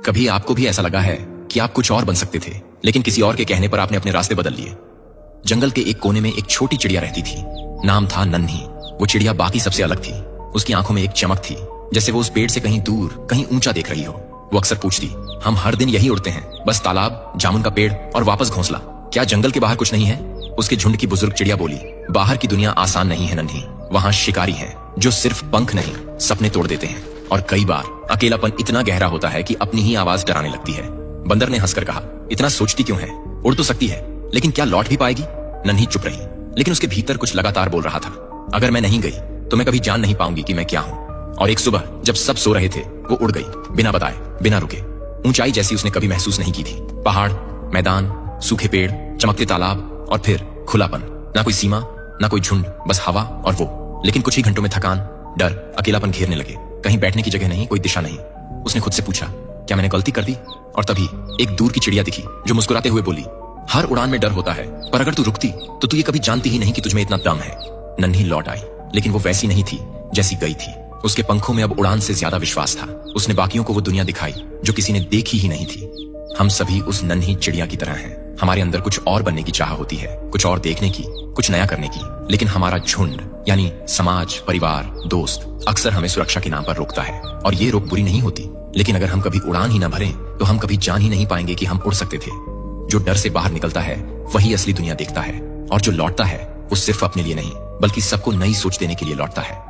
कभी आपको भी ऐसा लगा है कि आप कुछ और बन सकते थे, लेकिन किसी और के कहने पर आपने अपने रास्ते बदल लिए? जंगल के एक कोने में एक छोटी चिड़िया रहती थी। नाम था नन्ही। वो चिड़िया बाकी सबसे अलग थी। उसकी आंखों में एक चमक थी, जैसे वो उस पेड़ से कहीं दूर, कहीं ऊंचा देख रही हो। वो अक्सर पूछती, हम हर दिन यही उड़ते हैं, बस तालाब, जामुन का पेड़ और वापस घोंसला। क्या जंगल के बाहर कुछ नहीं है? उसके झुंड की बुजुर्ग चिड़िया बोली, बाहर की दुनिया आसान नहीं है नन्ही। वहां शिकारी हैं जो सिर्फ पंख नहीं, सपने तोड़ देते हैं। और कई बार अकेलापन इतना गहरा होता है कि अपनी ही आवाज डराने लगती है। बंदर ने हंसकर कहा, इतना सोचती क्यों है? उड़ तो सकती है, लेकिन क्या लौट भी पाएगी? नन्ही चुप रही, लेकिन उसके भीतर कुछ लगातार बोल रहा था, अगर मैं नहीं गई तो मैं कभी जान नहीं पाऊंगी कि मैं क्या हूं। और एक सुबह जब सब सो रहे थे, वो उड़ गई, बिना बताए, बिना रुके। ऊंचाई जैसी उसने कभी महसूस नहीं की थी। पहाड़, मैदान, सूखे पेड़, चमकते तालाब और फिर खुलापन। ना कोई सीमा, ना कोई झुंड, बस हवा और वो। लेकिन कुछ ही घंटों में थकान, डर, अकेलापन घेरने लगे। कहीं बैठने की जगह नहीं, कोई दिशा नहीं। उसने खुद से पूछा, क्या मैंने गलती कर दी? और तभी एक दूर की चिड़िया दिखी जो मुस्कुराते हुए बोली, हर उड़ान में डर होता है, पर अगर तू रुकती तो तू ये कभी जानती ही नहीं कि तुझमें इतना दम है। नन्ही लौट आई, लेकिन वो वैसी नहीं थी जैसी गई थी। उसके पंखों में अब उड़ान से ज्यादा विश्वास था। उसने बाकियों को वो दुनिया दिखाई जो किसी ने देखी ही नहीं थी। हम सभी उस नन्ही चिड़िया की तरह हैं। हमारे अंदर कुछ और बनने की चाह होती है, कुछ और देखने की, कुछ नया करने की। लेकिन हमारा झुंड यानी समाज, परिवार, दोस्त अक्सर हमें सुरक्षा के नाम पर रोकता है। और ये रोक बुरी नहीं होती, लेकिन अगर हम कभी उड़ान ही ना भरें तो हम कभी जान ही नहीं पाएंगे कि हम उड़ सकते थे। जो डर से बाहर निकलता है वही असली दुनिया देखता है, और जो लौटता है वो सिर्फ अपने लिए नहीं, बल्कि सबको नई सोच देने के लिए लौटता है।